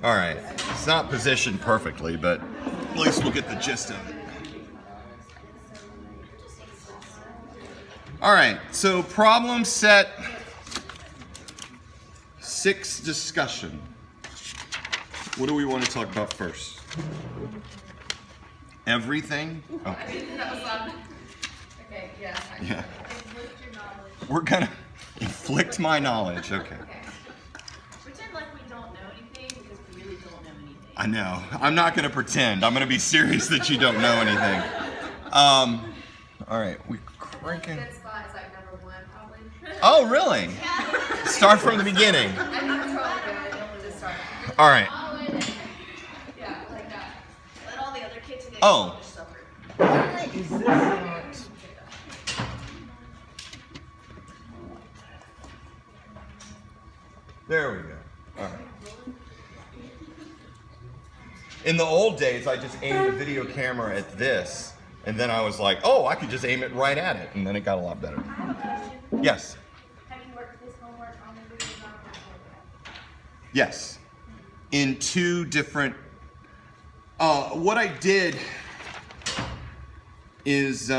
All right, it's not positioned perfectly, but at least we'll get the gist of it. All right, so problem set 6 discussion. What do we want to talk about first? Everything? Okay. Okay, yeah. Yeah. Inflict your knowledge. We're gonna inflict my knowledge. Okay. Pretend like we don't know anything because we really don't know anything. I know. I'm not gonna pretend. I'm gonna be serious that you don't know anything. All right, we cranking. Good spot is like number 1 probably. Oh, really? Start from the beginning. I'm probably good. Don't just start. All right. Yeah, like that. Let all the other kids get Oh. suffer. Why is this not? There we go. All right. In the old days, I just aimed the video camera at this, and then I was like, oh, I could just aim it right at it, and then it got a lot better. Yes. Have you worked this homework on the video document? Yes. In 2 different. What I did is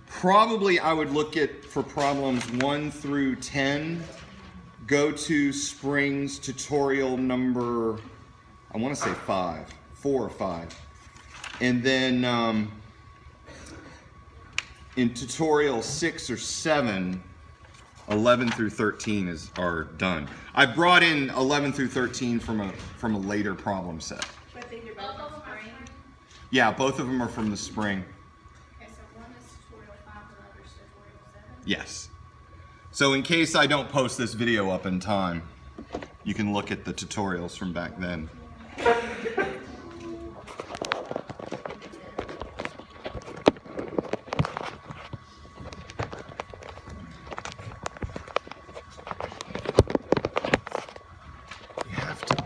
probably I would look at for problems 1 through 10. Go to Springs tutorial number, I want to say 4 or 5. And then in tutorial 6 or 7, 11 through 13 are done. I brought in 11 through 13 from a later problem set. But they developed on spring. Yeah, both of them are from the spring. Okay, so one is tutorial 5, the other is tutorial 7. Yes. So in case I don't post this video up in time, you can look at the tutorials from back then. You have to.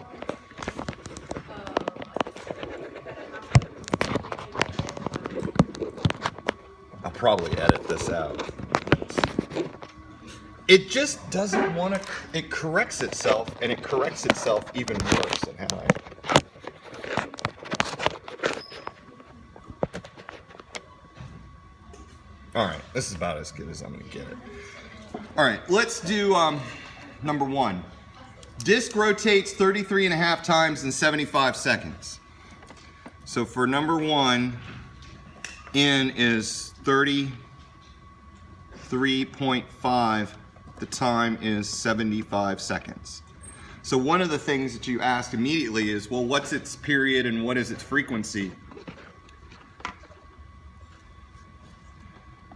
I'll probably edit this out. It just doesn't want to, it corrects itself, and it corrects itself even worse than how All right, this is about as good as I'm going to get it. All right, let's do number 1. Disc rotates 33.5 times in 75 seconds. So for number 1, N is 33.5. The time is 75 seconds. So one of the things that you asked immediately is, well, what's its period and what is its frequency?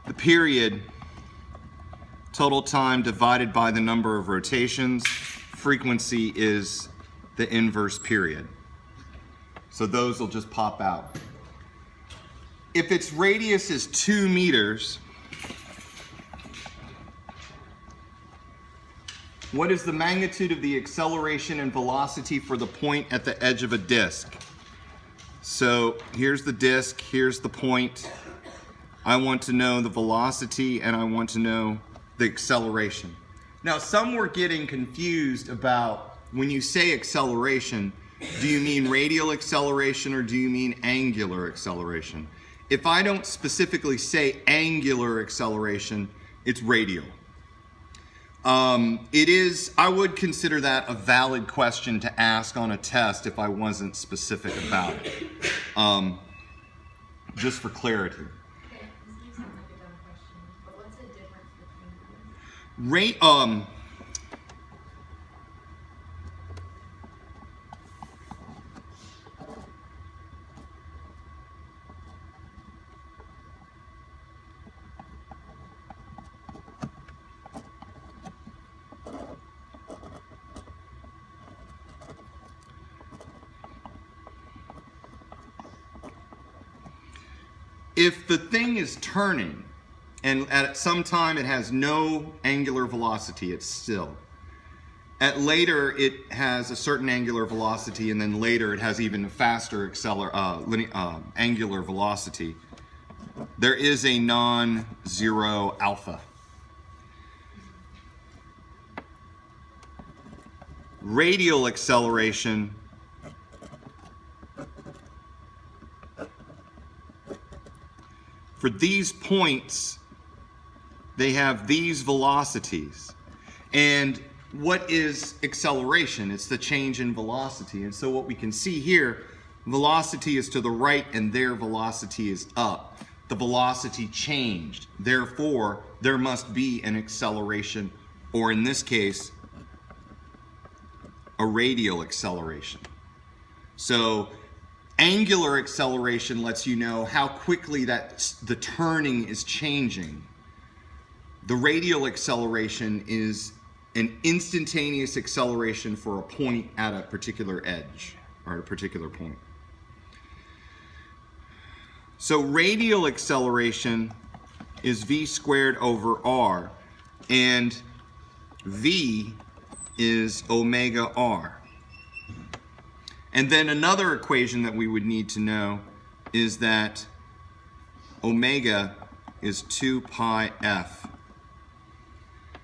The period, total time divided by the number of rotations. Frequency is the inverse period. So those will just pop out. If its radius is 2 meters, what is the magnitude of the acceleration and velocity for the point at the edge of a disc? So here's the disc, here's the point. I want to know the velocity and I want to know the acceleration. Now, some were getting confused about when you say acceleration, do you mean radial acceleration or do you mean angular acceleration? If I don't specifically say angular acceleration, it's radial. I would consider that a valid question to ask on a test if I wasn't specific about it. Just for clarity. Okay, this may sound like a dumb question, but what's the difference between them? If the thing is turning and at some time it has no angular velocity, it's still. At later it has a certain angular velocity, and then later it has even faster angular velocity. There is a non-zero alpha. radial acceleration for these points, they have these velocities. And what is acceleration? It's the change in velocity. And so what we can see here, velocity is to the right and their velocity is up. The velocity changed. Therefore, there must be an acceleration, or in this case, a radial acceleration. So angular acceleration lets you know how quickly the turning is changing. The radial acceleration is an instantaneous acceleration for a point at a particular edge or a particular point. So radial acceleration is v squared over r, and v is omega r. And then another equation that we would need to know is that omega is 2 pi f.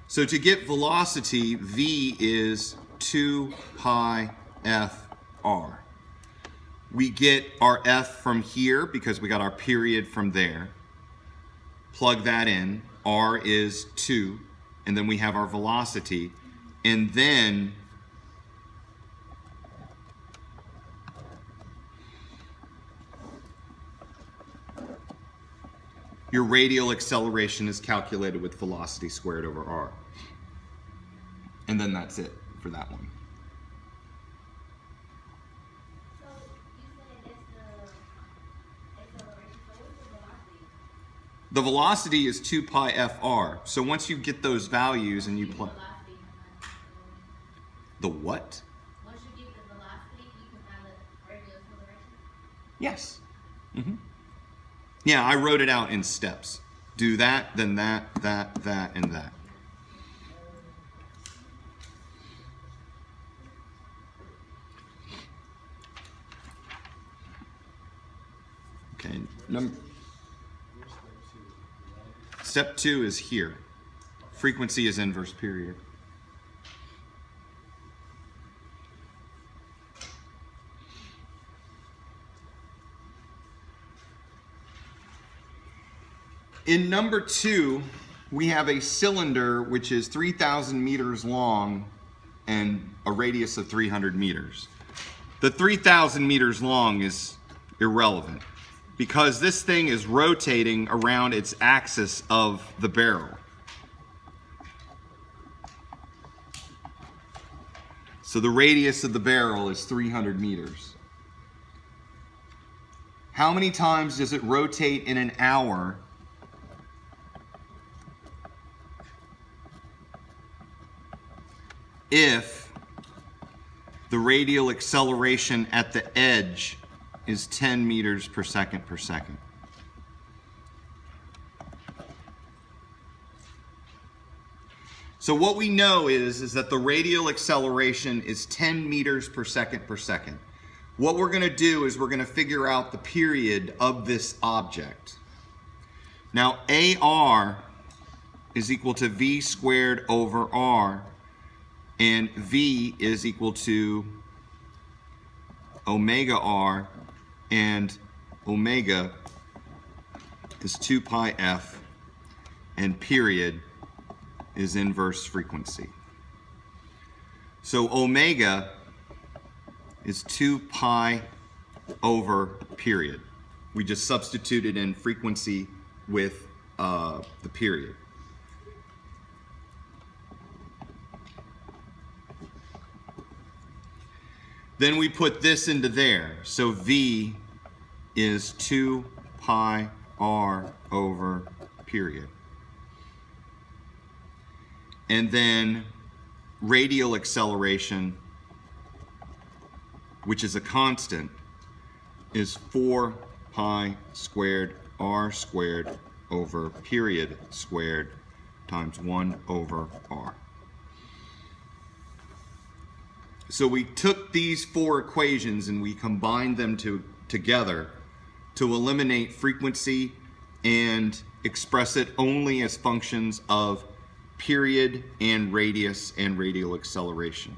So to get velocity, v is 2 pi f r. We get our f from here because we got our period from there. Plug that in. R is 2. And then we have our velocity. And then your radial acceleration is calculated with velocity squared over r. And then that's it for that one. So you said that's the acceleration. So what's the velocity? The velocity is 2 pi fr. So once you get those values and you The plug velocity can find the what? once you get the velocity, you can find the radial acceleration. Yes. Yeah, I wrote it out in steps. Do that, then that, and that. Okay, step 2 is here. Frequency is inverse period. In number 2, we have a cylinder which is 3,000 meters long and a radius of 300 meters. The 3,000 meters long is irrelevant because this thing is rotating around its axis of the barrel. So the radius of the barrel is 300 meters. How many times does it rotate in an hour? If the radial acceleration at the edge is 10 meters per second per second. So what we know is that the radial acceleration is 10 meters per second per second. What we're going to do is we're going to figure out the period of this object. Now AR is equal to v squared over r, and v is equal to omega r, and omega is 2 pi f, and period is inverse frequency. So omega is 2 pi over period. We just substituted in frequency with the period. Then we put this into there. So v is 2 pi r over period. And then radial acceleration, which is a constant, is 4 pi squared r squared over period squared times 1 over r. So we took these 4 equations and we combined them together to eliminate frequency and express it only as functions of period and radius and radial acceleration.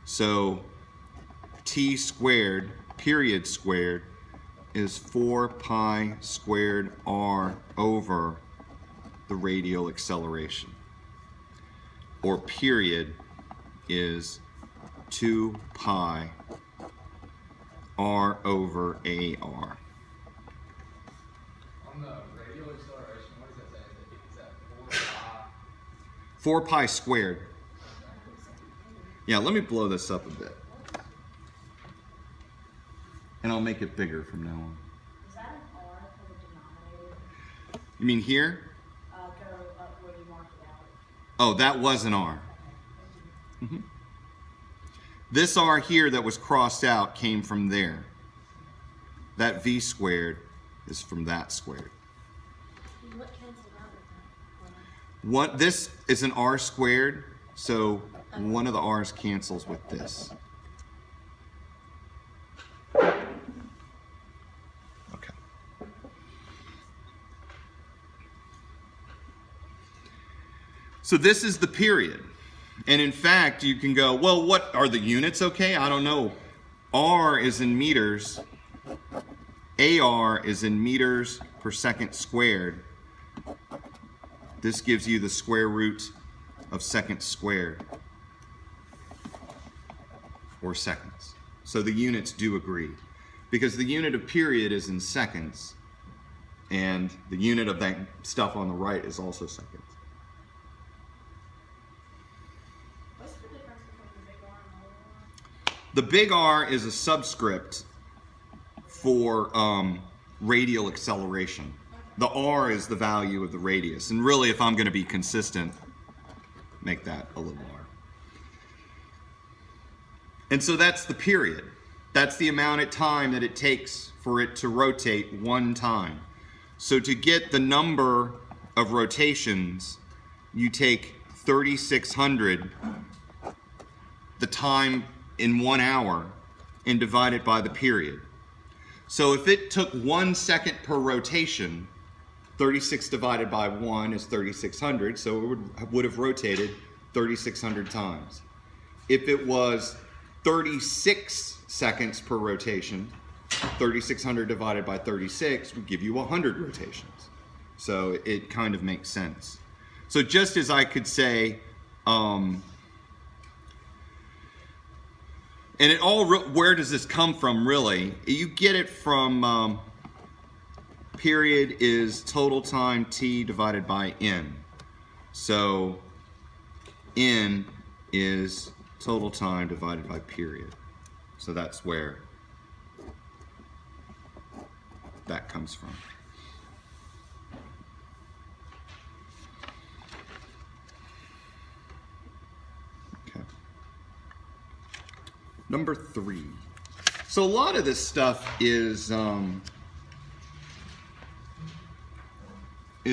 So t squared, period squared, is 4 pi squared r over the radial acceleration. Or period is 2 pi r over ar. On the radial acceleration, what does that say? Is that 4 pi? 4 pi squared. Yeah, let me blow this up a bit. And I'll make it bigger from now on. Is that an R for the denominator? You mean here? Go up where you marked it out. Oh, that was an R. Mhm. This R here that was crossed out came from there. That V squared is from that squared. What canceled out with that? This is an R squared, so one of the R's cancels with this. Okay. So this is the period. And in fact, you can go, well, what are the units okay? I don't know. R is in meters. AR is in meters per second squared. This gives you the square root of seconds squared, or seconds. So the units do agree, because the unit of period is in seconds, and the unit of that stuff on the right is also seconds. What's the difference between the big R and the little R? The big R is a subscript for radial acceleration. The R is the value of the radius. And really, if I'm going to be consistent, make that a little r. And so that's the period. That's the amount of time that it takes for it to rotate one time. So to get the number of rotations, you take 3,600, the time in 1 hour, and divide it by the period. So if it took 1 second per rotation, 36 divided by 1 is 3,600, so it would have rotated 3,600 times. If it was 36 seconds per rotation, 3,600 divided by 36 would give you 100 rotations. So it kind of makes sense. So just as I could say, and it all, where does this come from really? You get it from period is total time t divided by n. So n is total time divided by period. So that's where that comes from. Okay. Number 3. So a lot of this stuff is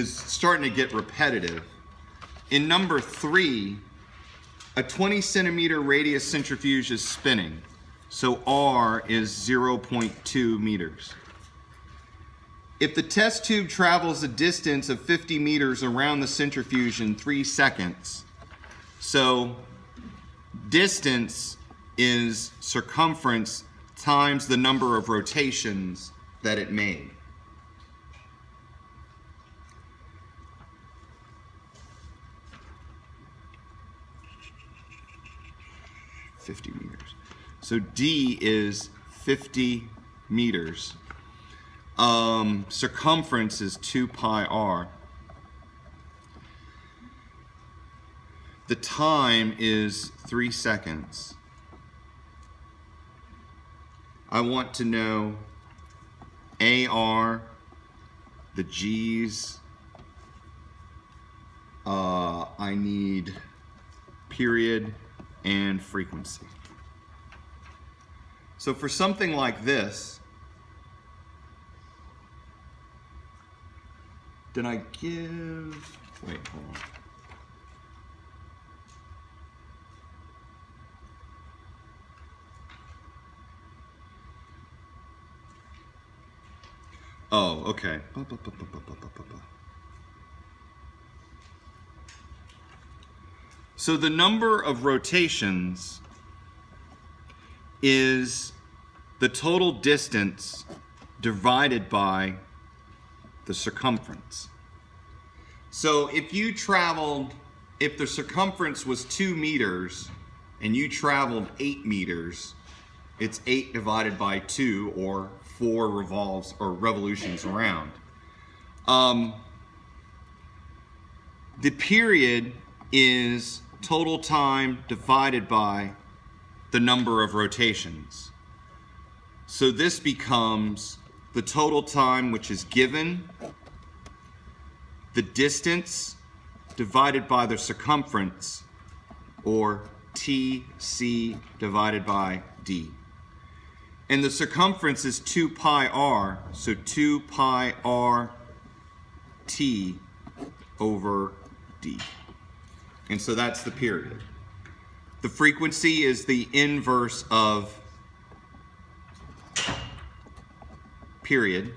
starting to get repetitive. In number 3, a 20 centimeter radius centrifuge is spinning. So R is 0.2 meters. If the test tube travels a distance of 50 meters around the centrifuge in 3 seconds, so distance is circumference times the number of rotations that it made. $50 meters. So D is 50 meters. Circumference is 2 pi r. The time is 3 seconds. I want to know AR, the G's. I need period and frequency. So for something like this, did I give, wait, hold on. Oh, okay. So the number of rotations is the total distance divided by the circumference. So if the circumference was 2 meters and you traveled 8 meters, it's 8 divided by 2, or 4 revolves or revolutions around. The period is total time divided by the number of rotations. So this becomes the total time which is given, the distance divided by the circumference, or TC divided by D. And the circumference is 2 pi r, so 2 pi r t over d. And so that's the period. The frequency is the inverse of period.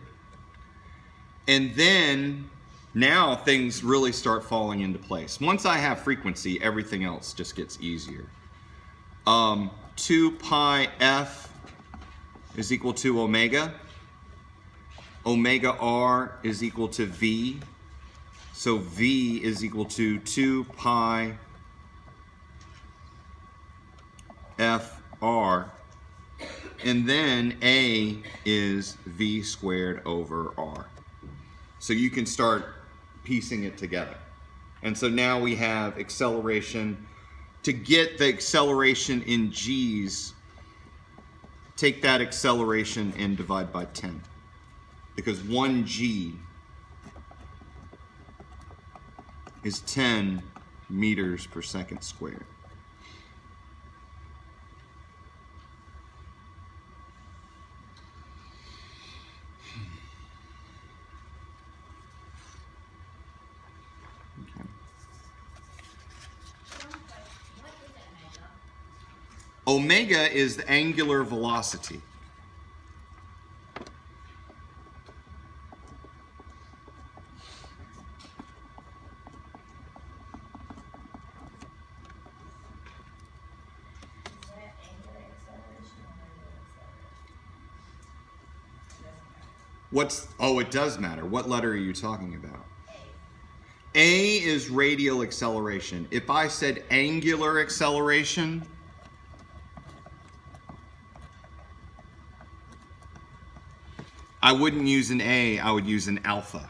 And then now things really start falling into place. Once I have frequency, everything else just gets easier. 2 pi f is equal to omega. Omega r is equal to v. So v is equal to 2 pi f r. And then a is v squared over r. So you can start piecing it together. And so now we have acceleration. To get the acceleration in g's, take that acceleration and divide by 10. Because 1 g is 10 meters per second squared. Omega is the angular velocity. It does matter. What letter are you talking about? A is radial acceleration. If I said angular acceleration, I wouldn't use an A, I would use an alpha.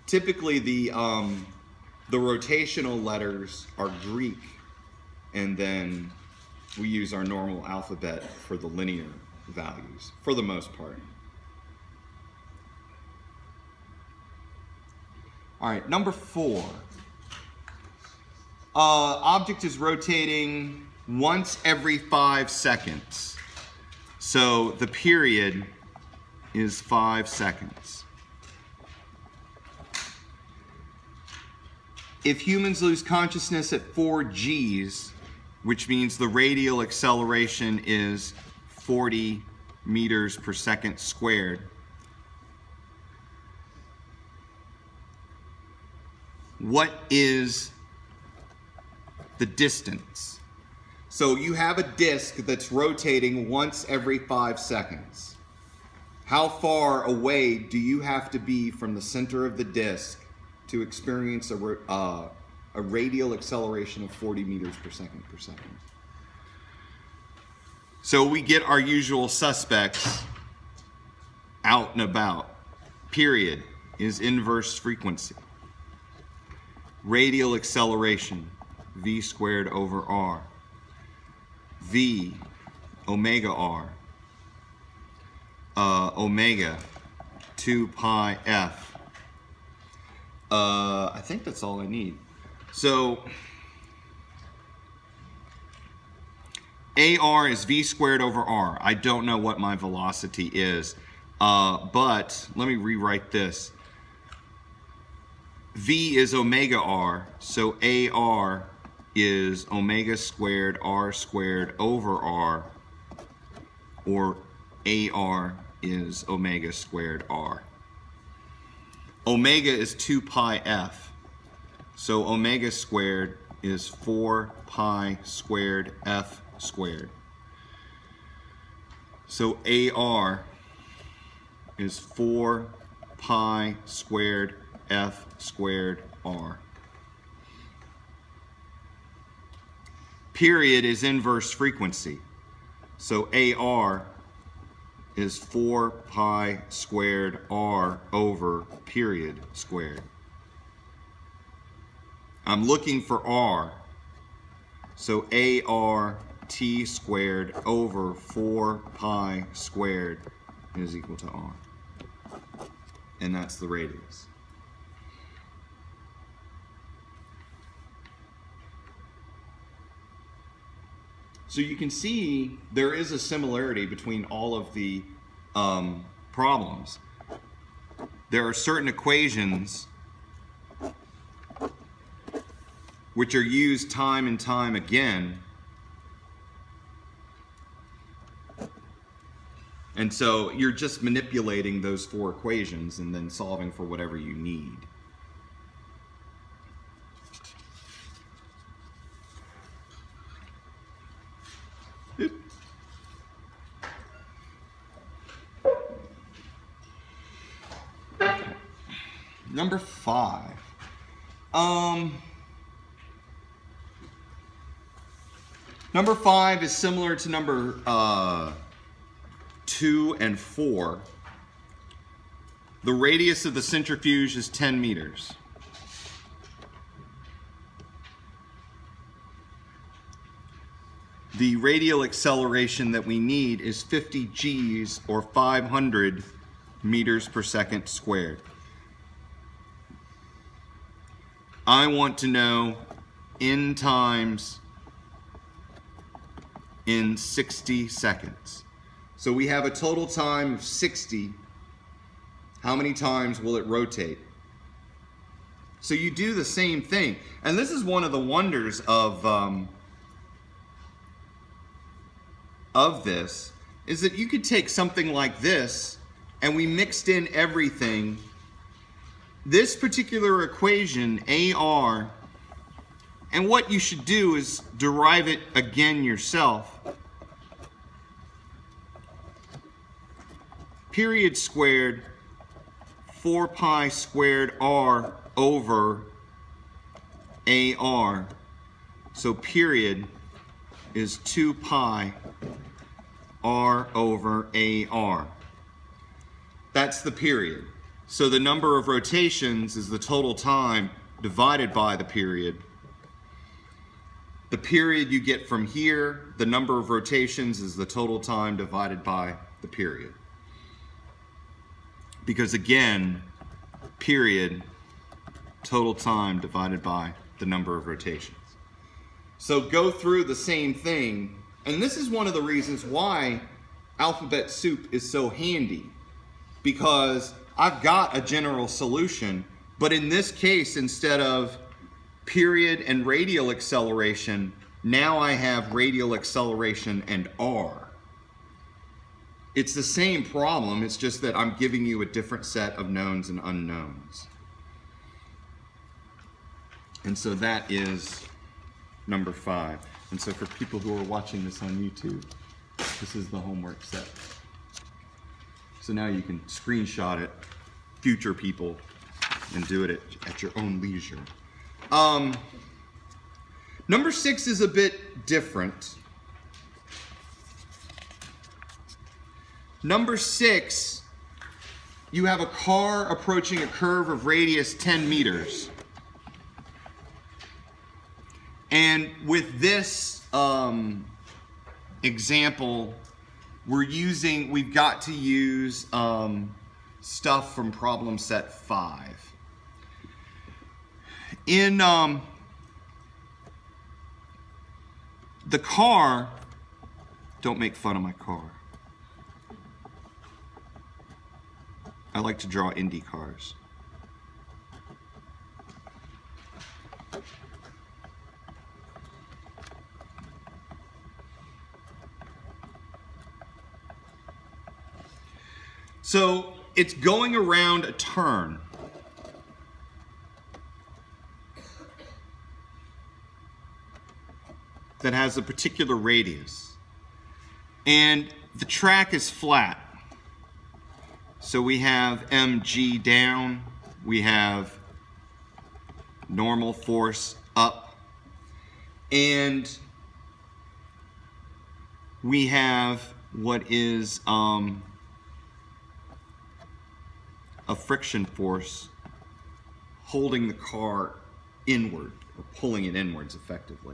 Typically the rotational letters are Greek, and then we use our normal alphabet for the linear values, for the most part. All right, number 4. Object is rotating once every 5 seconds. So the period is 5 seconds. If humans lose consciousness at 4 Gs, which means the radial acceleration is 40 meters per second squared, what is the distance? So you have a disk that's rotating once every 5 seconds. How far away do you have to be from the center of the disk to experience a radial acceleration of 40 meters per second per second? So we get our usual suspects out and about. Period is inverse frequency. Radial acceleration, v squared over r. V, omega r. Omega, 2 pi f. I think that's all I need. So AR is v squared over r. I don't know what my velocity is, but let me rewrite this. V is omega r, so AR is omega squared r squared over r, or AR is omega squared r. Omega is 2 pi f, so omega squared is 4 pi squared f squared. So AR is 4 pi squared f squared r. Period is inverse frequency. So AR is 4 pi squared r over period squared. I'm looking for r. So AR t squared over 4 pi squared is equal to r. And that's the radius. So you can see there is a similarity between all of the problems. There are certain equations which are used time and time again. And so you're just manipulating those 4 equations and then solving for whatever you need. Number 5. Number 5 is similar to number 2 and 4. The radius of the centrifuge is 10 meters. The radial acceleration that we need is 50 Gs or 500 meters per second squared. I want to know in times in 60 seconds. So we have a total time of 60. How many times will it rotate? So you do the same thing. And this is one of the wonders of this, is that you could take something like this and we mixed in everything. This particular equation, AR, and what you should do is derive it again yourself. Period squared 4 pi squared r over AR. So period is 2 pi r over AR. That's the period. So the number of rotations is the total time divided by the period. The period you get from here, the number of rotations is the total time divided by the period. Because again, period, total time divided by the number of rotations. So go through the same thing, and this is one of the reasons why alphabet soup is so handy, because I've got a general solution, but in this case, instead of period and radial acceleration, now I have radial acceleration and r. It's the same problem, it's just that I'm giving you a different set of knowns and unknowns. And so that is number 5. And so for people who are watching this on YouTube, this is the homework set. So now you can screenshot it, future people, and do it at your own leisure. Number 6 is a bit different. Number 6, you have a car approaching a curve of radius 10 meters. And with this example, we've got to use stuff from problem set 5. In the car, don't make fun of my car. I like to draw Indy cars. So it's going around a turn. that has a particular radius. And the track is flat. So we have mg down, we have normal force up, and we have what is a friction force holding the car inward, or pulling it inwards effectively.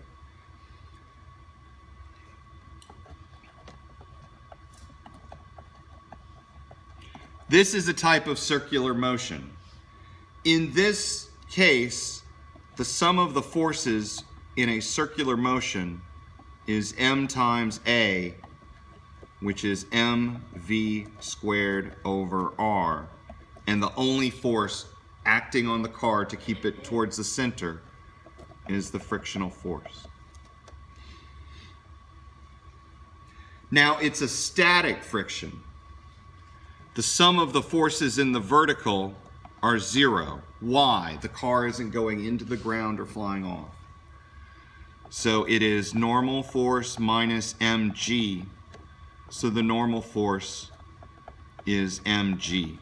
This is a type of circular motion. In this case, the sum of the forces in a circular motion is m times a, which is mv squared over r. And the only force acting on the car to keep it towards the center is the frictional force. Now, it's a static friction. The sum of the forces in the vertical are 0. Why? The car isn't going into the ground or flying off. So it is normal force minus mg. So the normal force is mg.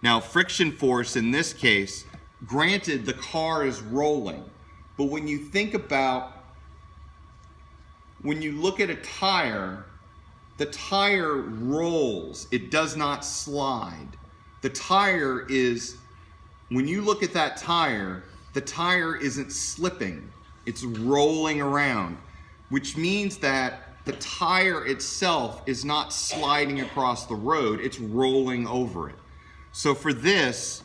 Now, friction force in this case, granted the car is rolling, but when you think about, when you look at a tire, the tire rolls, it does not slide. The tire is, when you look at that tire, the tire isn't slipping, it's rolling around, which means that the tire itself is not sliding across the road, it's rolling over it. So for this,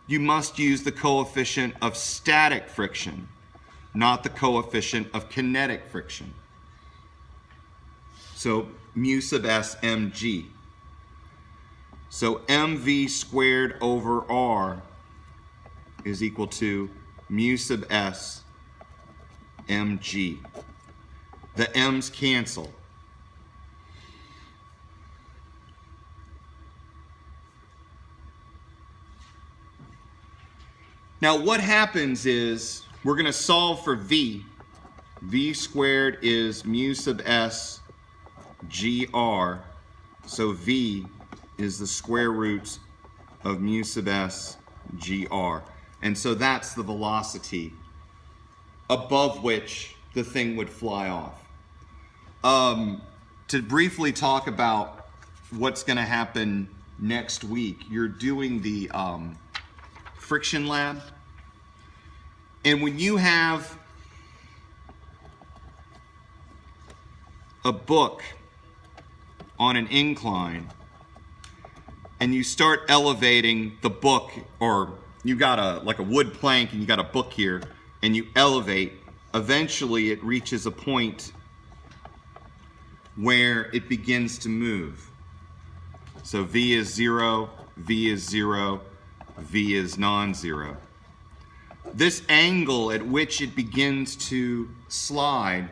you must use the coefficient of static friction, not the coefficient of kinetic friction. So mu sub s mg. So mv squared over r is equal to mu sub s mg. The m's cancel. Now what happens is, we're going to solve for v. V squared is mu sub s gr. So v is the square root of mu sub s gr. And so that's the velocity above which the thing would fly off. To briefly talk about what's going to happen next week, you're doing the friction lab. And when you have a book on an incline and you start elevating the book, or you got a wood plank and you got a book here and you elevate, eventually it reaches a point where it begins to move. So v is 0, v is 0, v is non-zero. This angle at which it begins to slide,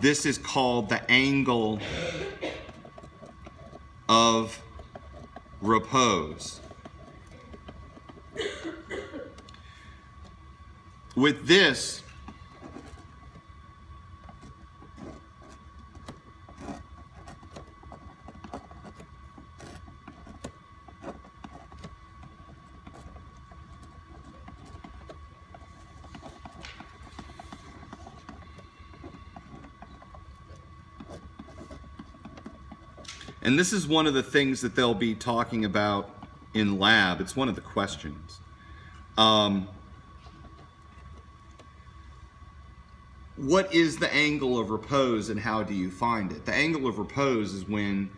this is called the angle of repose. With this, and this is one of the things that they'll be talking about in lab. It's one of the questions. What is the angle of repose and how do you find it? The angle of repose is when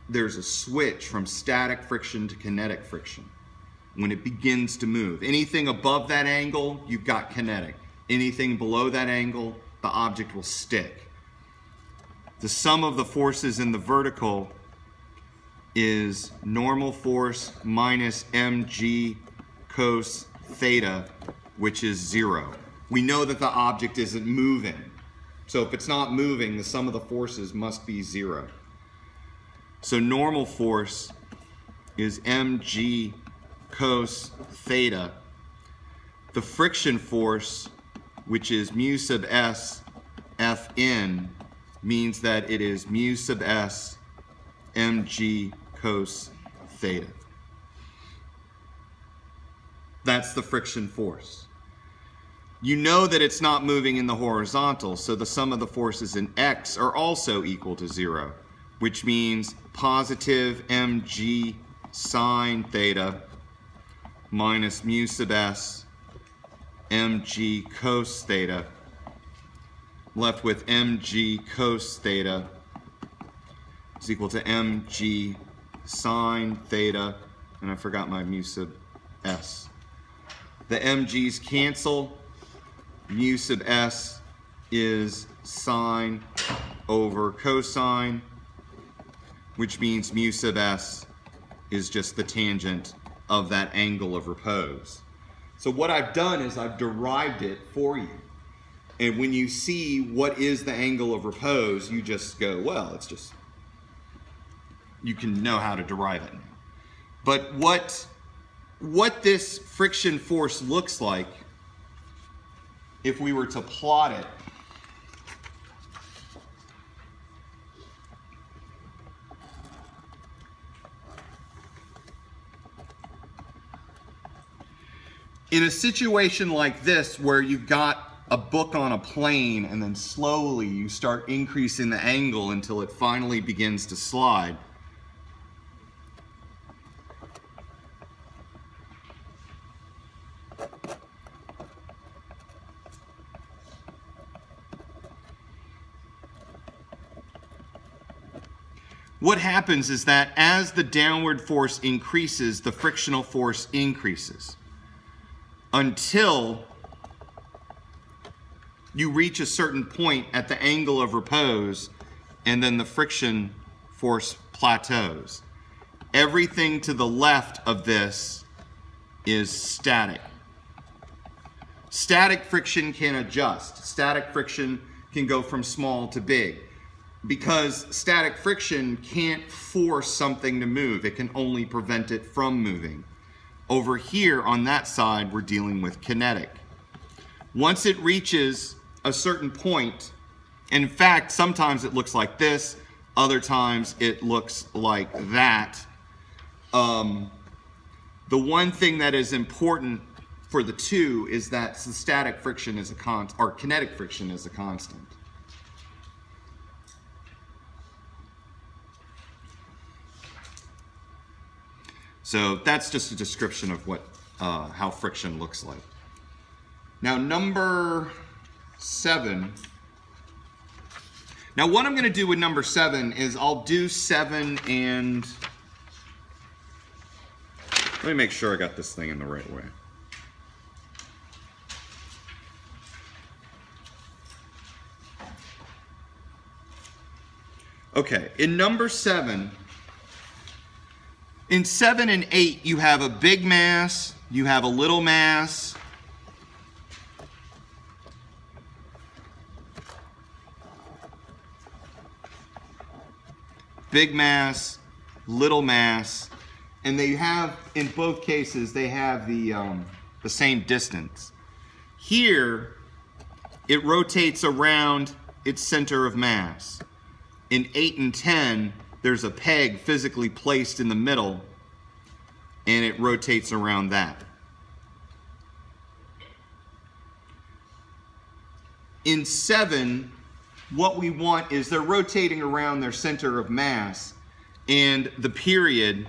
there's a switch from static friction to kinetic friction. When it begins to move. Anything above that angle, you've got kinetic. Anything below that angle, the object will stick. The sum of the forces in the vertical is normal force minus mg cos theta, which is 0. We know that the object isn't moving. So if it's not moving, the sum of the forces must be 0. So normal force is mg cos theta. the friction force, which is mu sub s Fn, means that it is mu sub s mg cos theta. That's the friction force. You know that it's not moving in the horizontal, so the sum of the forces in x are also equal to 0, which means positive mg sine theta minus mu sub s mg cos theta, left with mg cos theta is equal to mg sine theta, and I forgot my mu sub s. The mg's cancel. Mu sub s is sine over cosine, which means mu sub s is just the tangent of that angle of repose. So what I've done is I've derived it for you. And when you see what is the angle of repose, you just go, well, it's just, you can know how to derive it now. But what this friction force looks like, if we were to plot it, in a situation like this where you've got a book on a plane and then slowly you start increasing the angle until it finally begins to slide, what happens is that as the downward force increases, the frictional force increases until you reach a certain point at the angle of repose, and then the friction force plateaus. Everything to the left of this is static. Static friction can adjust. Static friction can go from small to big, because static friction can't force something to move. It can only prevent it from moving. Over here on that side, we're dealing with kinetic. Once it reaches a certain point, in fact, sometimes it looks like this, other times it looks like that. The one thing that is important for the two is that the static friction is a constant, or kinetic friction is a constant. So that's just a description of what how friction looks like. Now number 7. Now what I'm going to do with number 7 is I'll do 7 and let me make sure I got this thing in the right way. Okay, in number 7, in 7 and 8, you have a big mass, you have a little mass. Big mass, little mass, and they have, in both cases, they have the same distance. Here, it rotates around its center of mass. In 8 and 10, there's a peg physically placed in the middle, and it rotates around that. In 7, what we want is they're rotating around their center of mass, and the period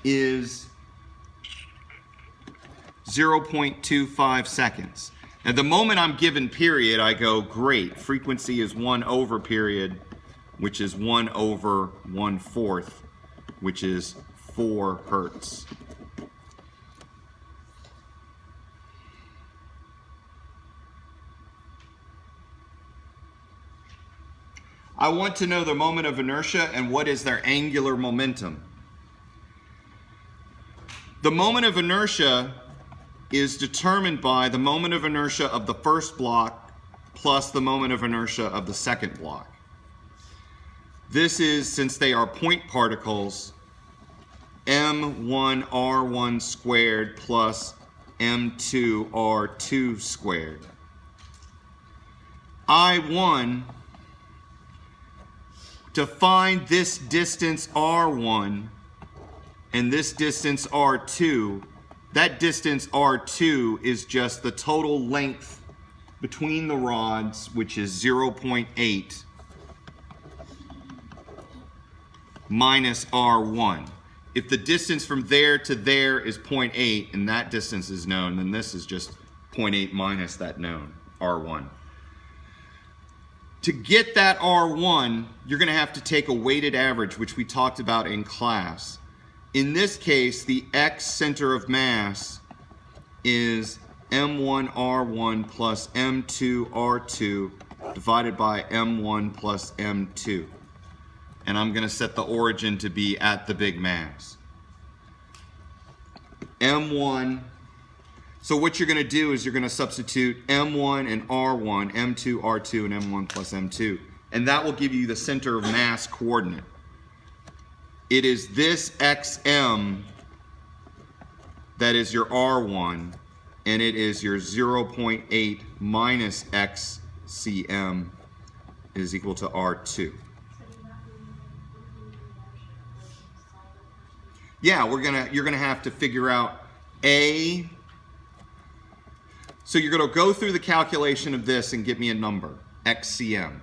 is 0.25 seconds. At the moment I'm given period, I go, great, frequency is 1 over period, which is 1 over 1/4, which is 4 hertz. I want to know the moment of inertia and what is their angular momentum. The moment of inertia is determined by the moment of inertia of the first block plus the moment of inertia of the second block. This is, since they are point particles, m1r1 squared plus m2r2 squared. I1, to find this distance r1 and this distance r2, that distance r2 is just the total length between the rods, which is 0.8 minus r1. If the distance from there to there is 0.8 and that distance is known, then this is just 0.8 minus that known, r1. To get that r1, you're going to have to take a weighted average, which we talked about in class. In this case, the x center of mass is m1r1 plus m2r2 divided by m1 plus m2. And I'm going to set the origin to be at the big mass. M1, so what you're going to do is you're going to substitute M1 and R1, M2, R2, and M1 plus M2. And that will give you the center of mass coordinate. It is this XM that is your R1, and it is your 0.8 minus XCM is equal to R2. Yeah, you're gonna have to figure out A. So you're gonna go through the calculation of this and get me a number, XCM.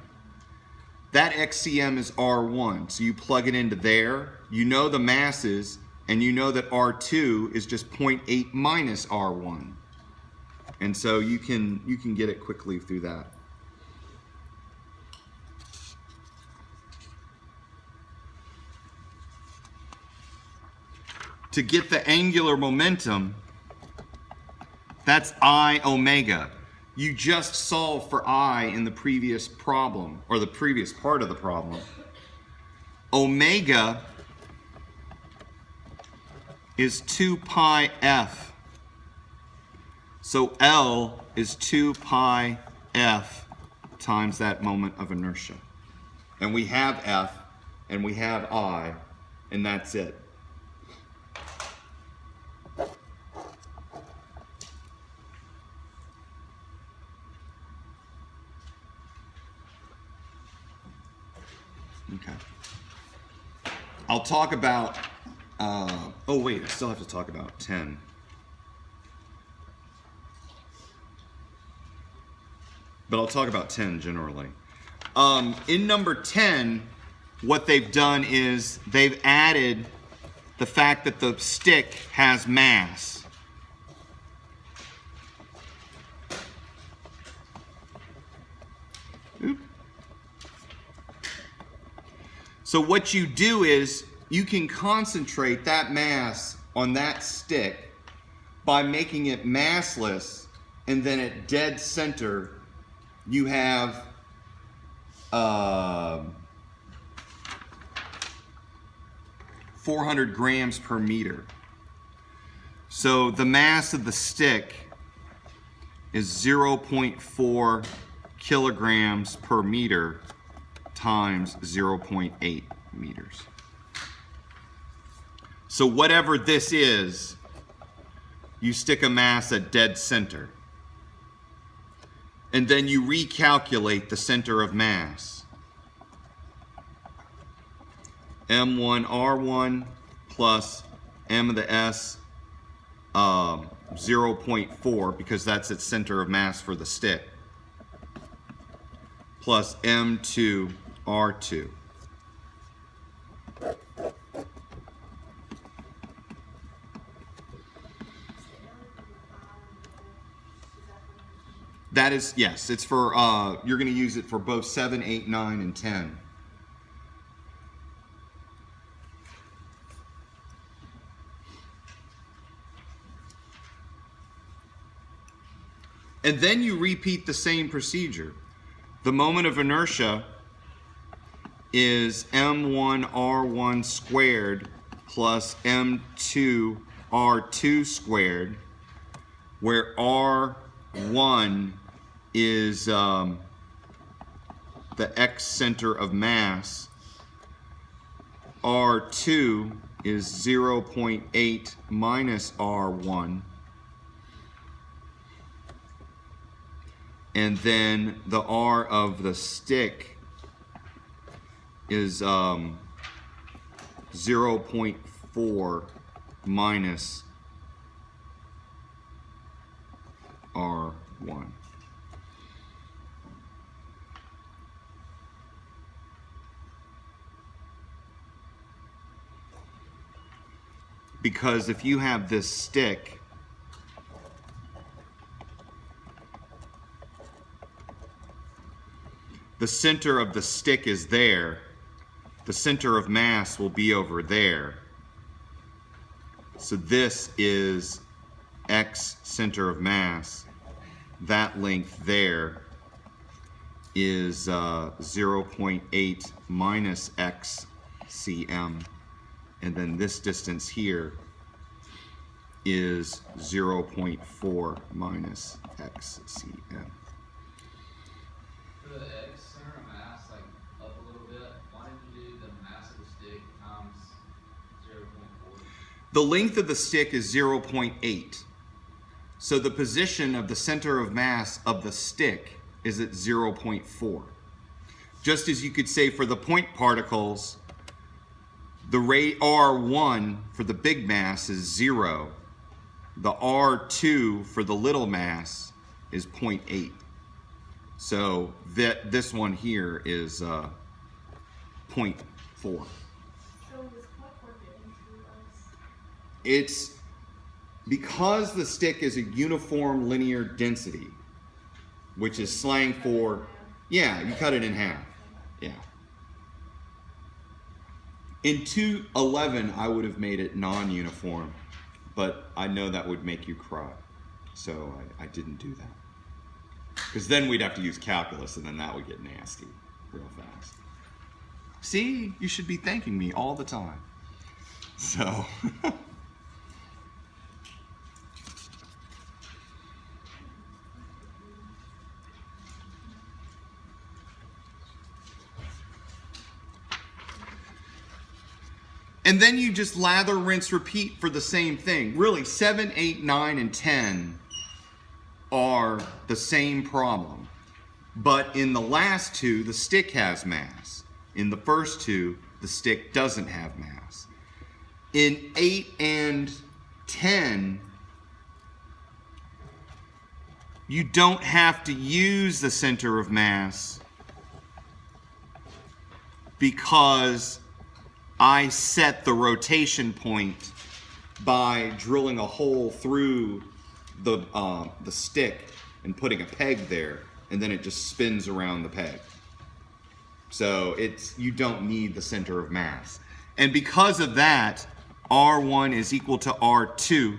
That XCM is R1, so you plug it into there. You know the masses, and you know that R2 is just 0.8 minus R1. And so you can get it quickly through that. To get the angular momentum, that's I omega. You just solved for I in the previous problem, or the previous part of the problem. Omega is 2 pi f. So L is 2 pi f times that moment of inertia. And we have F, and we have I, and that's it. Okay. I'll talk about, oh wait, I still have to talk about 10. But I'll talk about 10 generally. In number 10, what they've done is they've added the fact that the stick has mass. Oop. So what you do is you can concentrate that mass on that stick by making it massless, and then at dead center you have 400 grams per meter. So the mass of the stick is 0.4 kilograms per meter times 0.8 meters. So whatever this is, you stick a mass at dead center. And then you recalculate the center of mass. M1R1 plus M of the S 0.4, because that's its center of mass for the stick, plus M2R2. That is, yes, it's for, you're going to use it for both 7, 8, 9, and 10. And then you repeat the same procedure. The moment of inertia is M1R1 squared plus M2R2 squared, where R1 is the X center of mass. R2 is 0.8 minus R1. And then the R of the stick is 0.4 minus R1. Because if you have this stick, the center of the stick is there, the center of mass will be over there. So this is X center of mass. That length there is 0.8 minus X cm. And then this distance here is 0.4 minus X cm. For the X center of mass, like up a little bit, why didn't you do the mass of the stick times 0.4? The length of the stick is 0.8. So the position of the center of mass of the stick is at 0.4. Just as you could say for the point particles, the rate R1 for the big mass is 0. The R2 for the little mass is 0.8. So this one here is 0.4. So is what we're getting to us? It's because the stick is a uniform linear density, which is slang for, yeah, you cut it in half. Yeah. In 211, I would have made it non-uniform, but I know that would make you cry. So I didn't do that. Because then we'd have to use calculus, and then that would get nasty real fast. See, you should be thanking me all the time. So, and then you just lather, rinse, repeat for the same thing. Really, 7, 8, 9, and 10 are the same problem. But in the last two, the stick has mass. In the first two, the stick doesn't have mass. In 8 and 10, you don't have to use the center of mass because I set the rotation point by drilling a hole through the stick and putting a peg there, and then it just spins around the peg. So you don't need the center of mass. And because of that, R1 is equal to R2,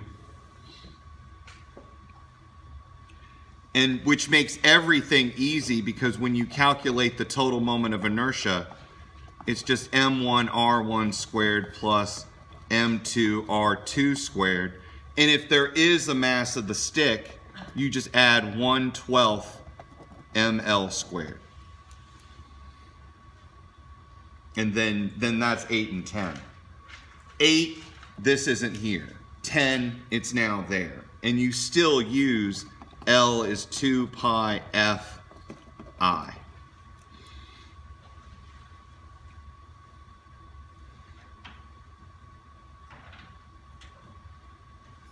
and which makes everything easy because when you calculate the total moment of inertia, it's just m1 r1 squared plus m2 r2 squared. And if there is a mass of the stick, you just add 1/12 ml squared. And then that's 8 and 10. 8, this isn't here. 10, it's now there. And you still use L is 2 pi f I.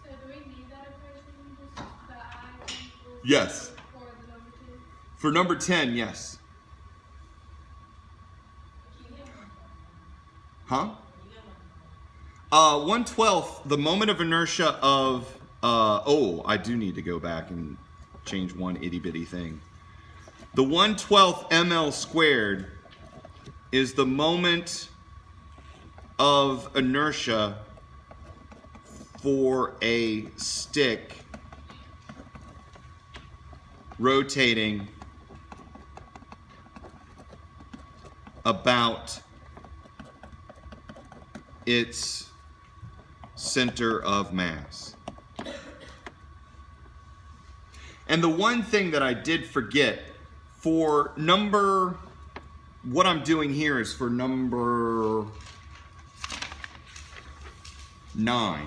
So do we need that equation, just the I equals Yes. for the number 2? For number 10, yes. Huh? 1/12, the moment of inertia of, I do need to go back and change one itty bitty thing. The 1/12 ml squared is the moment of inertia for a stick rotating about its center of mass. And the one thing that I did forget, for number, what I'm doing here is for number 9.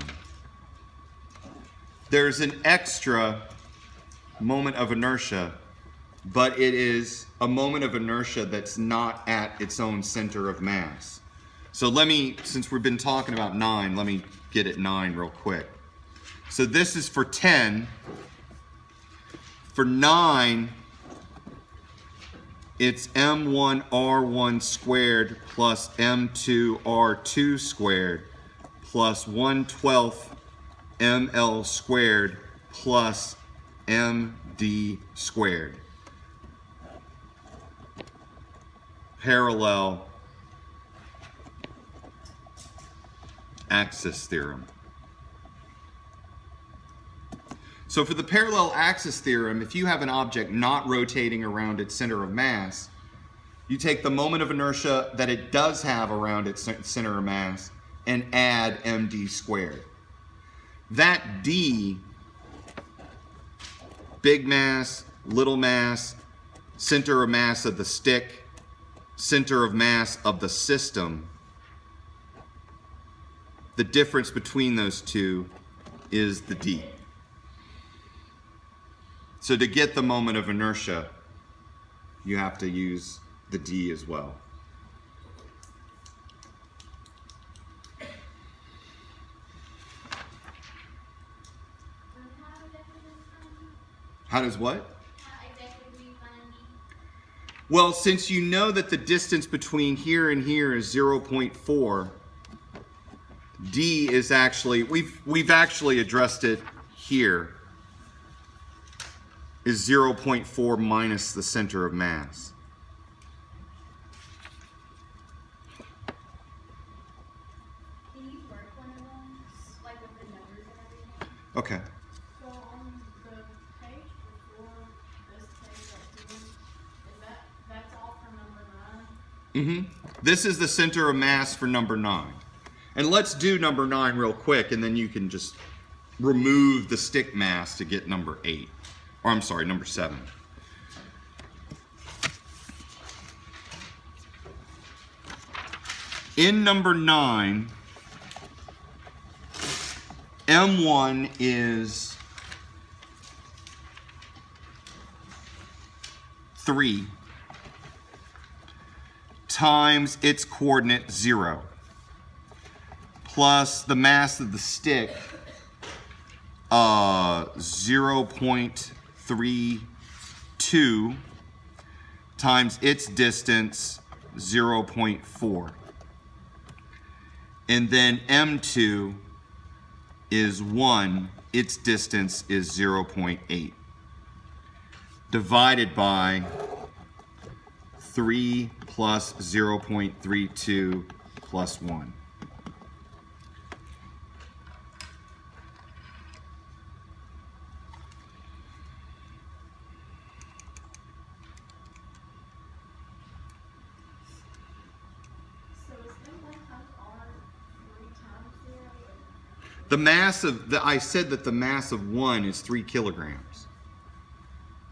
There's an extra moment of inertia, but it is a moment of inertia that's not at its own center of mass. So let me, since we've been talking about 9, let me get at 9 real quick. So this is for 10. For 9, it's m1r1 squared plus m2r2 squared plus 1/12 ml squared plus md squared. Parallel axis theorem. So for the parallel axis theorem, if you have an object not rotating around its center of mass, you take the moment of inertia that it does have around its center of mass and add md squared. That d, big mass, little mass, center of mass of the stick, center of mass of the system, the difference between those two is the d. So to get the moment of inertia, you have to use the d as well. How exactly does it find How does what? How exactly do you find D? Well, since you know that the distance between here and here is 0.4, d is actually, we've actually addressed it here, is 0.4 minus the center of mass. Can you work one of those, like with the numbers and everything? Okay. So on the page before this page right here, that's all for number 9? This is the center of mass for number 9. And let's do number 9 real quick, and then you can just remove the stick mass to get number 8. Or I'm sorry, number 7. In number 9, M1 is 3 times its coordinate 0 plus the mass of the stick 0.32 times its distance 0.4. And then M2 is 1, its distance is 0.8. Divided by 3 plus 0.32 plus 1. So is M1 times R 3 times 0? The mass of, I said that the mass of 1 is 3 kilograms.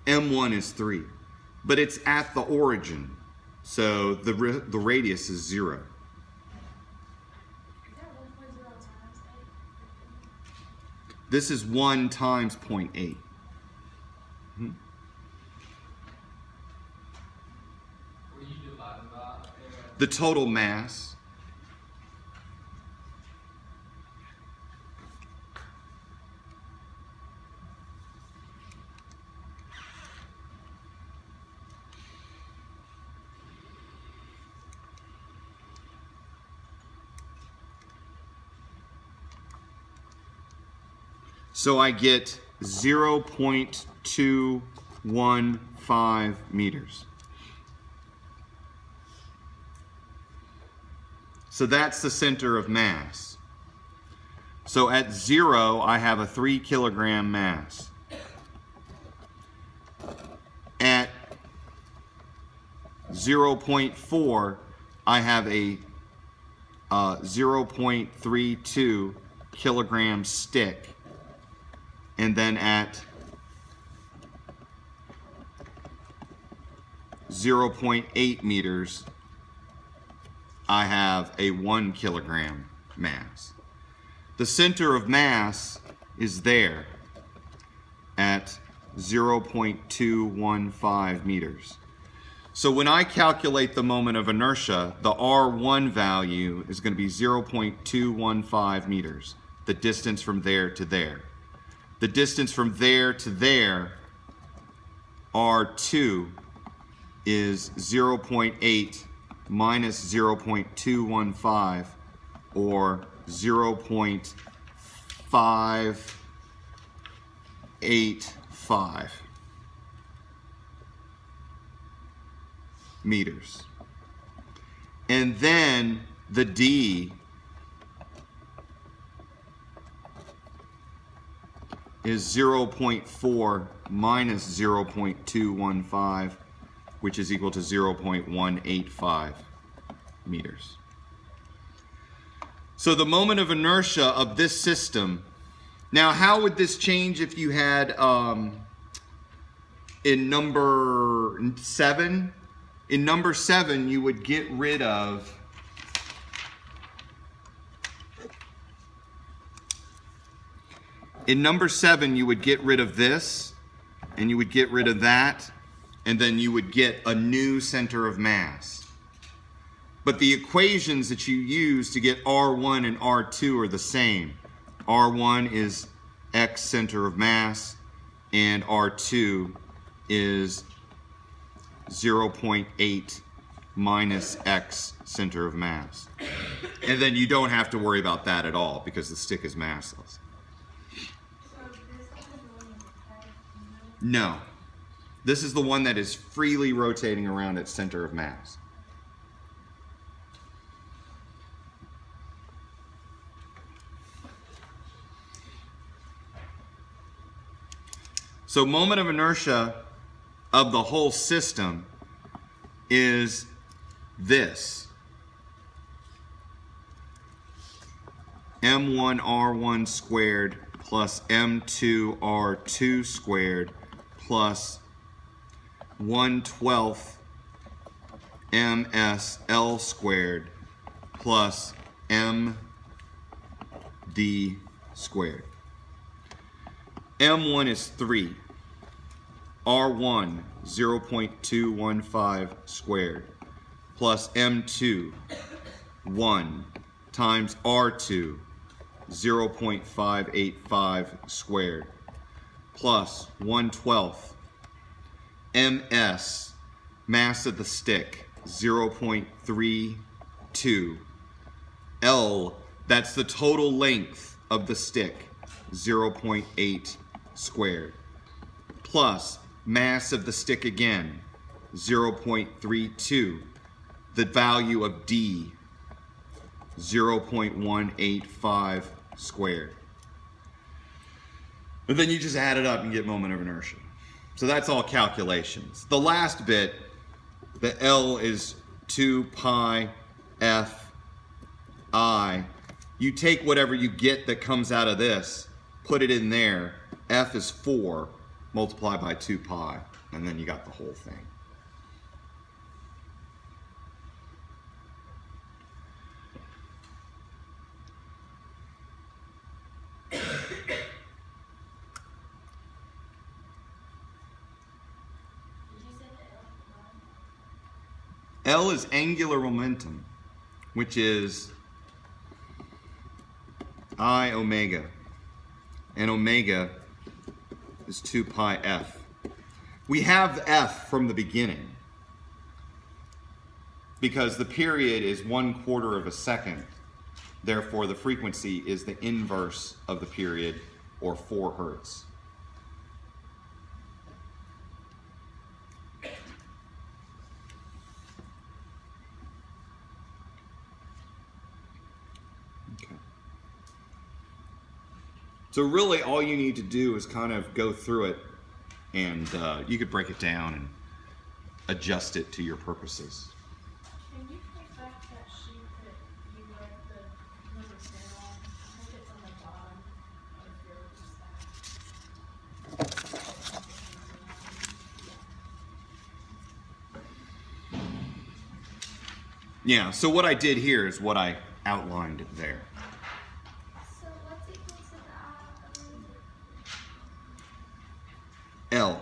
M1 is 3. But it's at the origin, so the radius is 0. Is that 1.0 times 8? This is 1 times 0.8. What are you dividing by up there? The total mass. So I get 0.215 meters. So that's the center of mass. So at 0, I have a 3 kilogram mass. At 0.4, I have a 0.32 kilogram stick. And then at 0.8 meters, I have a 1 kilogram mass. The center of mass is there at 0.215 meters. So when I calculate the moment of inertia, the R1 value is going to be 0.215 meters, the distance from there to there. The distance from there to there, R2, is 0.8 minus 0.215, or 0.585 meters. And then the D is 0.4 minus 0.215, which is equal to 0.185 meters. So the moment of inertia of this system, now how would this change if you had in number 7? In number 7, you would get rid of this, and you would get rid of that, and then you would get a new center of mass. But the equations that you use to get R1 and R2 are the same. R1 is X center of mass, and R2 is 0.8 minus X center of mass. And then you don't have to worry about that at all because the stick is massless. So this one is the one in the tag, No. This is the one that is freely rotating around its center of mass. So moment of inertia of the whole system is this. M1R1 squared plus M2R2 squared plus 1/12 MSL squared plus MD squared. M1 is 3. R1 0.215 squared plus M2 1 times R2 0.585 squared plus 1/12 MS, mass of the stick, 0.32. L, that's the total length of the stick, 0.8 squared. Plus mass of the stick again, 0.32. The value of D, 0.185 squared. And then you just add it up and get moment of inertia. So that's all calculations. The last bit, the L is 2 pi F I. You take whatever you get that comes out of this, put it in there. F is 4, multiply by 2 pi, and then you got the whole thing. L is angular momentum, which is I omega, and omega is 2 pi F. We have F from the beginning because the period is 1/4 of a second. Therefore, the frequency is the inverse of the period, or 4 hertz. Okay. So really all you need to do is kind of go through it, and you could break it down and adjust it to your purposes. Can you take back that sheet that you wrote the number 10 on? I think it's on the bottom of your Yeah, so what I did here is what I outlined there. So what L.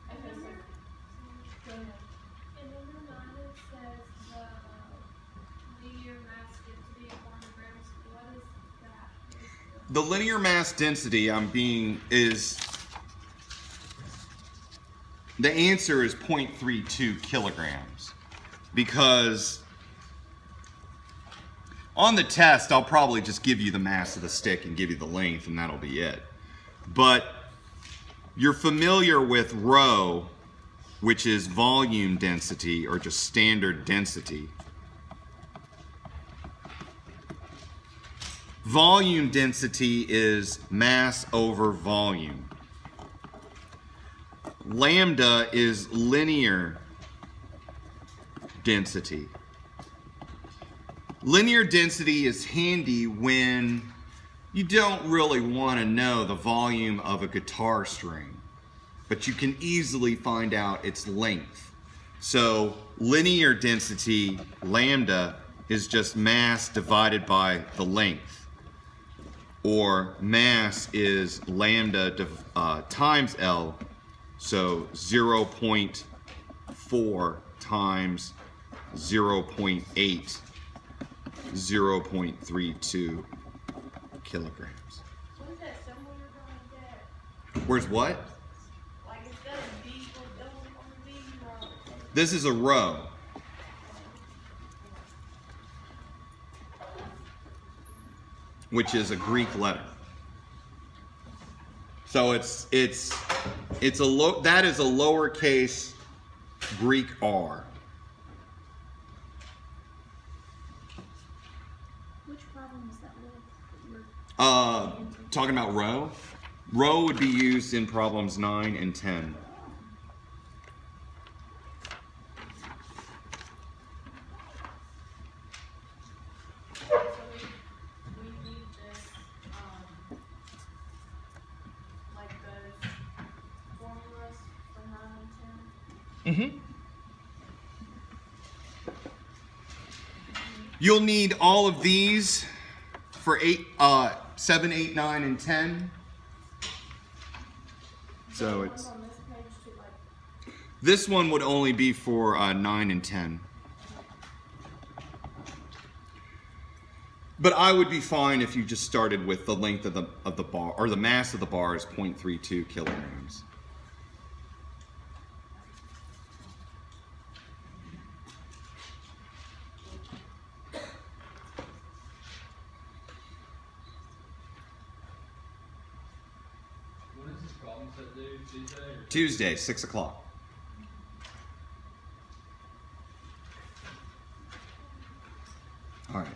Okay, so, go ahead. And number 9, it says the linear mass density of 400 grams. What is that? The linear mass density the answer is 0.32 kilograms, because on the test I'll probably just give you the mass of the stick and give you the length, and that'll be it. But you're familiar with rho, which is volume density or just standard density. Volume density is mass over volume. Lambda is linear density. Linear density is handy when you don't really want to know the volume of a guitar string, but you can easily find out its length. So linear density, lambda, is just mass divided by the length. Or mass is lambda times L, so 0.4 times 0.8, 0.32 kilograms. What is that symbol you're gonna get? Where's what? Like, it's got a D or double on the D, or? This is a rho. Which is a Greek letter. So that is a lowercase Greek r. Which problem is that with? Talking about rho. Rho would be used in problems 9 and 10. So we need this, like those formulas for 9 and 10. You'll need all of these for 7, 8, 9, and 10. So Ones it's on this page too, like, this one would only be for 9 and 10. But I would be fine if you just started with the length of the bar, or the mass of the bar is 0.32 kilograms. When is this problem set due? Tuesday or? Tuesday, 6 o'clock. All right.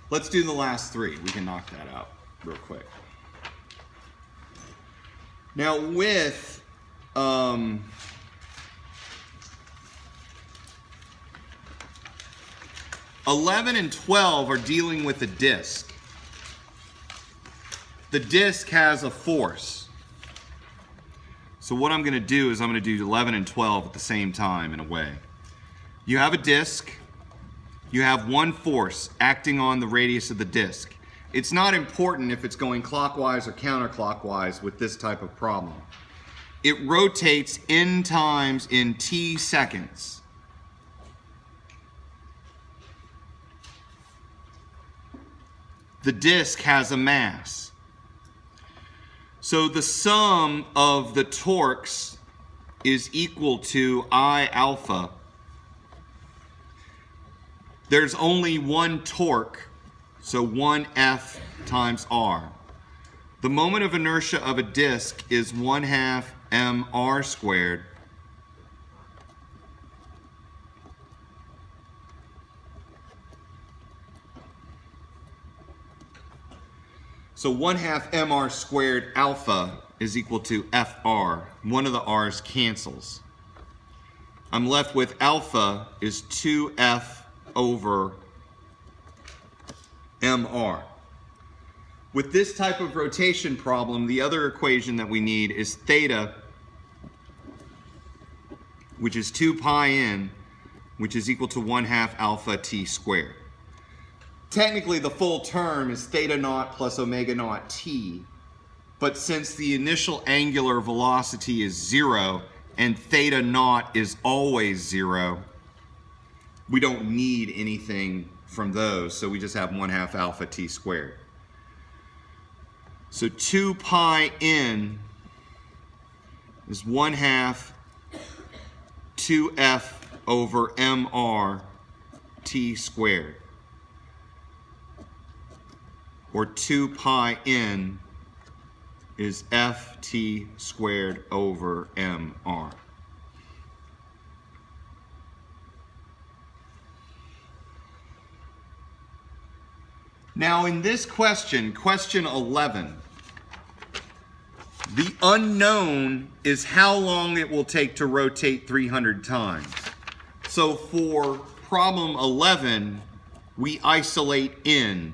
Let's do the last 3. We can knock that out real quick. Now with 11 and 12 are dealing with a disc. The disc has a force. So what I'm going to do is I'm going to do 11 and 12 at the same time in a way. You have a disc. You have one force acting on the radius of the disc. It's not important if it's going clockwise or counterclockwise with this type of problem. It rotates n times in t seconds. The disc has a mass. So the sum of the torques is equal to I alpha. There's only one torque, so 1F times R. The moment of inertia of a disc is 1/2 mr squared. So 1/2 mr squared alpha is equal to FR. One of the R's cancels. I'm left with alpha is 2F over mr. With this type of rotation problem, the other equation that we need is theta, which is 2 pi n, which is equal to 1/2 alpha t squared. technically the full term is theta naught plus omega naught t, but since the initial angular velocity is 0 and theta naught is always 0, we don't need anything from those, so we just have 1/2 alpha t squared. So 2 pi n is 1/2 2f over mr t squared, or 2 pi n is ft squared over mr. Now in this question, question 11, the unknown is how long it will take to rotate 300 times. So for problem 11, we isolate n.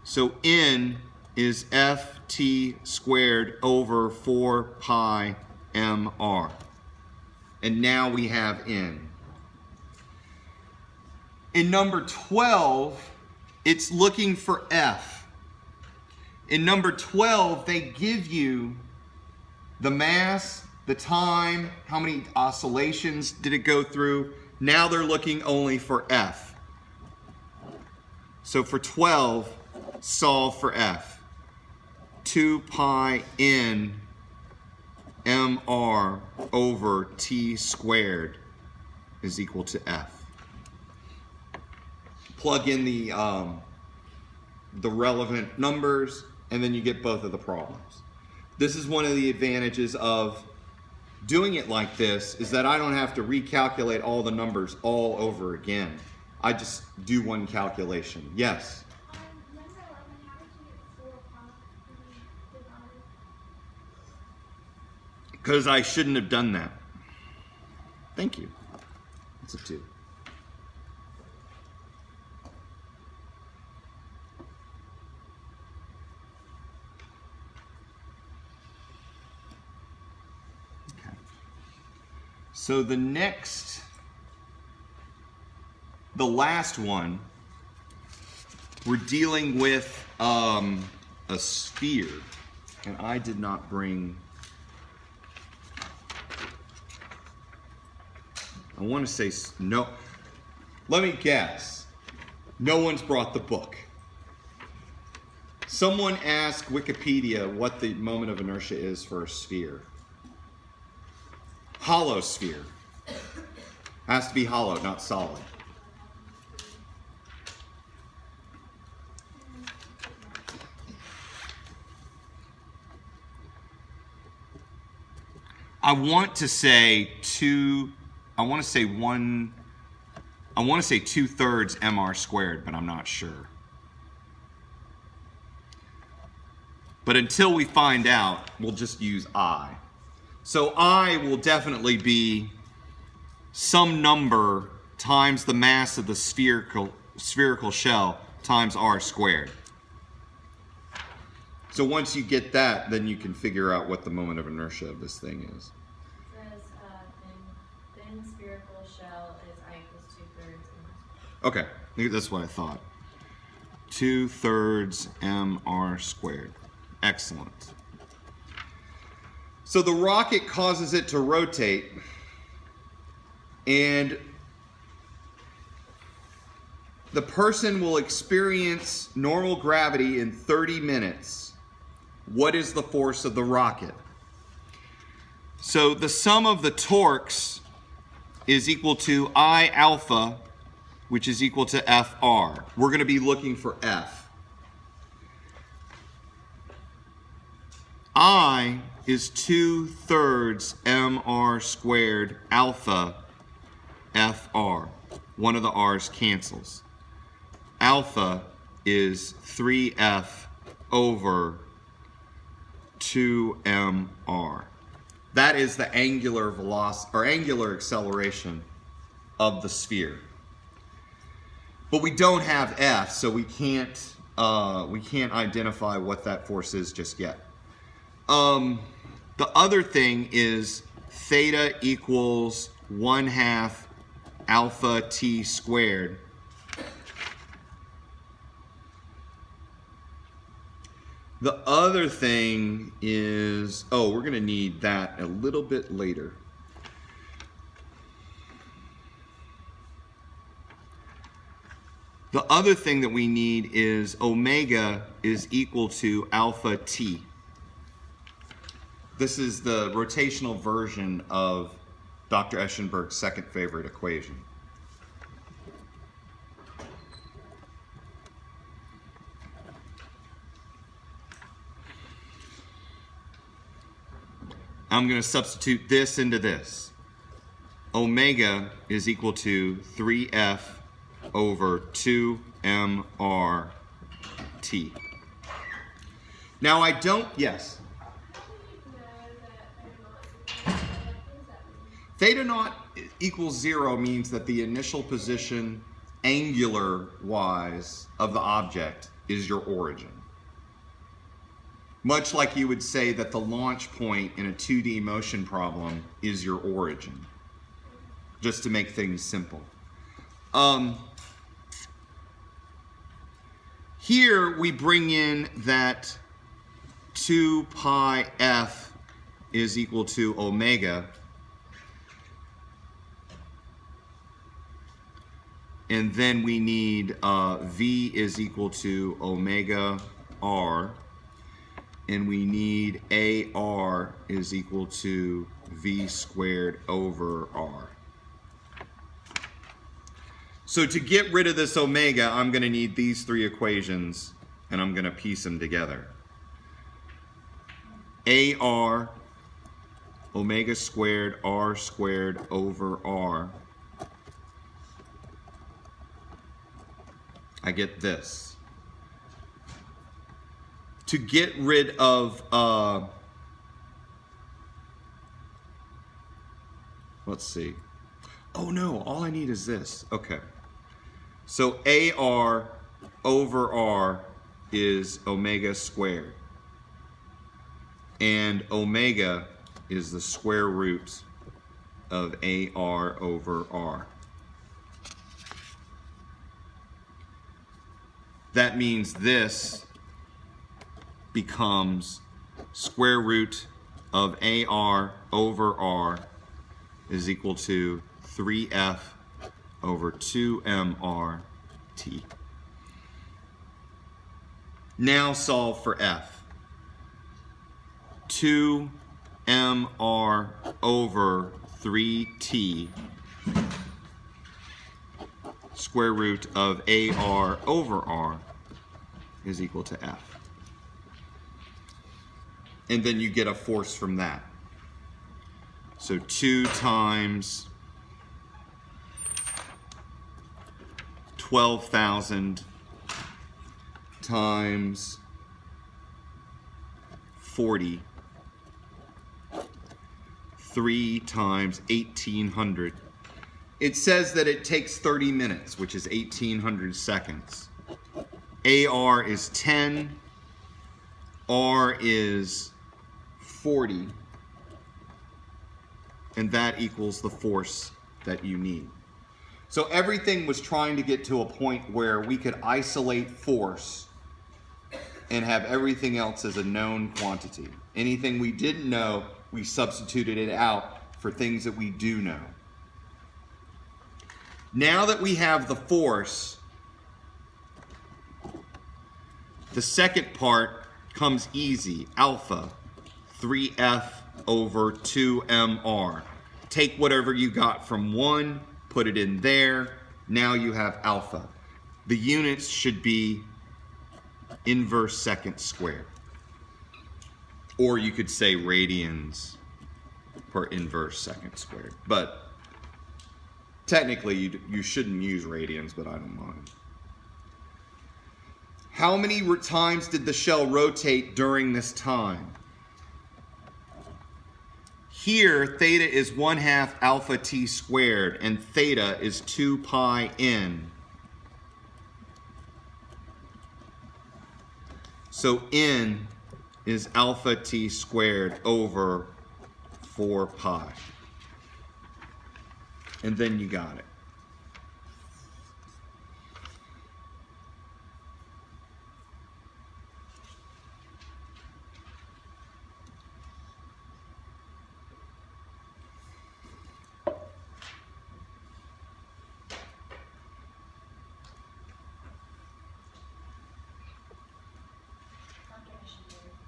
So n is ft squared over 4 pi mr. And now we have n. In number 12, it's looking for f. In number 12, they give you the mass, the time, how many oscillations did it go through. Now they're looking only for f. So for 12, solve for f. 2 pi n mr over t squared is equal to f. Plug in the relevant numbers, and then you get both of the problems. This is one of the advantages of doing it like this, is that I don't have to recalculate all the numbers all over again. I just do one calculation. Yes? Number 11, how did you get 4 pi divided? Because I shouldn't have done that. Thank you. It's a 2. So the last one, we're dealing with a sphere, and I did not bring, I want to say, no, let me guess, no one's brought the book. Someone asked Wikipedia what the moment of inertia is for a sphere. Hollow sphere. Has to be hollow, not solid. I want to say 2/3 mr squared, but I'm not sure. But until we find out, we'll just use I. So I will definitely be some number times the mass of the spherical shell times r squared. So once you get that, then you can figure out what the moment of inertia of this thing is. It says, thin spherical shell is I equals 2/3 Okay, that's what I thought. 2/3 mr squared. Excellent. So the rocket causes it to rotate, and the person will experience normal gravity in 30 minutes. What is the force of the rocket? So the sum of the torques is equal to I alpha, which is equal to Fr. We're going to be looking for F. I is 2/3 mr squared alpha Fr. One of the r's cancels. Alpha is 3f over 2mr. That is the angular velocity or angular acceleration of the sphere. But we don't have F, so we can't identify what that force is just yet. The other thing is theta equals 1/2 alpha t squared. The other thing is, oh, we're going to need that a little bit later. The other thing that we need is omega is equal to alpha t. This is the rotational version of Dr. Eschenberg's second favorite equation. I'm going to substitute this into this. Omega is equal to 3f over 2mr t. Now I don't, yes? How do you know that Theta naught equals 0 means that the initial position, angular-wise, of the object is your origin. Much like you would say that the launch point in a 2D motion problem is your origin, just to make things simple. Here we bring in that 2 pi f is equal to omega, and then we need v is equal to omega r, and we need AR is equal to V squared over R. So to get rid of this omega, I'm going to need these three equations, and I'm going to piece them together. AR, omega squared, R squared over R. I get this. To get rid of, let's see. Oh no, all I need is this. Okay. So AR over R is omega squared. And omega is the square root of AR over R. That means this becomes square root of AR over R is equal to 3F over 2MR T. Now solve for F. 2MR over 3T square root of AR over R is equal to F. And then you get a force from that. So 2 times 12,000 times 40, 3 times 1,800. It says that it takes 30 minutes, which is 1,800 seconds. AR is 10, R is 40, and that equals the force that you need. So everything was trying to get to a point where we could isolate force and have everything else as a known quantity. Anything we didn't know, we substituted it out for things that we do know. Now that we have the force, the second part comes easy, alpha. 3F over 2MR. Take whatever you got from 1, put it in there. Now you have alpha. The units should be inverse second squared. Or you could say radians per inverse second squared. But technically you shouldn't use radians, but I don't mind. How many times did the shell rotate during this time? Here, theta is 1/2 alpha t squared, and theta is 2 pi n. So n is alpha t squared over 4 pi. And then you got it.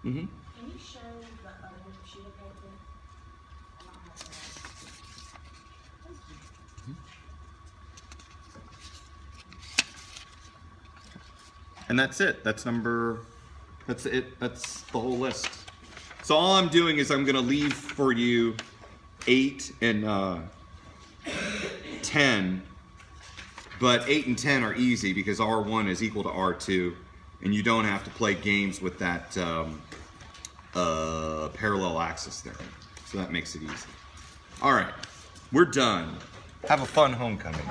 Mm-hmm. Can you show the other sheet of paper? I don't have that. Thank you. And that's it. That's it. That's the whole list. So all I'm doing is I'm gonna leave for you 8 and 10, but 8 and 10 are easy because R1 is equal to R2, and you don't have to play games with that parallel axis there. So that makes it easy. All right, we're done. Have a fun homecoming.